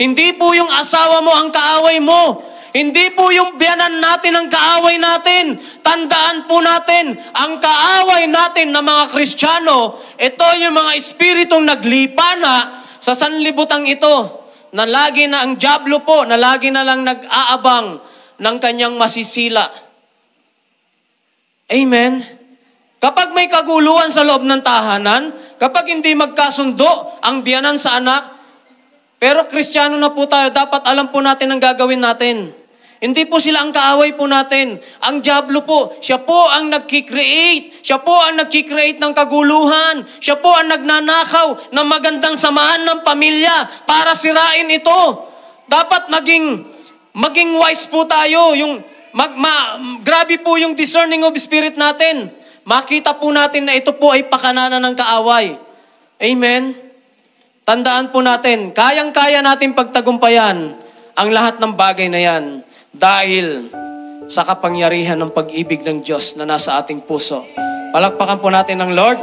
Hindi po yung asawa mo ang kaaway mo. Hindi po yung biyanan natin ang kaaway natin. Tandaan po natin, ang kaaway natin na mga Kristiyano, ito yung mga espiritong naglipa na sa sanlibutan ito, na lagi na ang dyablo po, na lagi na lang nag-aabang ng kanyang masisila. Amen? Kapag may kaguluhan sa loob ng tahanan, kapag hindi magkasundo ang biyanan sa anak, pero Kristiyano na po tayo, dapat alam po natin ang gagawin natin. Hindi po sila ang kaaway po natin. Ang dyablo po, siya po ang nagkikreate. Siya po ang nagkikreate ng kaguluhan. Siya po ang nagnanakaw ng magandang samahan ng pamilya para sirain ito. Dapat maging wise po tayo. Grabe po yung discerning of spirit natin. Makita po natin na ito po ay pakananan ng kaaway. Amen? Tandaan po natin, kayang-kaya natin pagtagumpayan ang lahat ng bagay na yan. Dahil sa kapangyarihan ng pag-ibig ng Diyos na nasa ating puso. Palakpakan po natin ng Lord.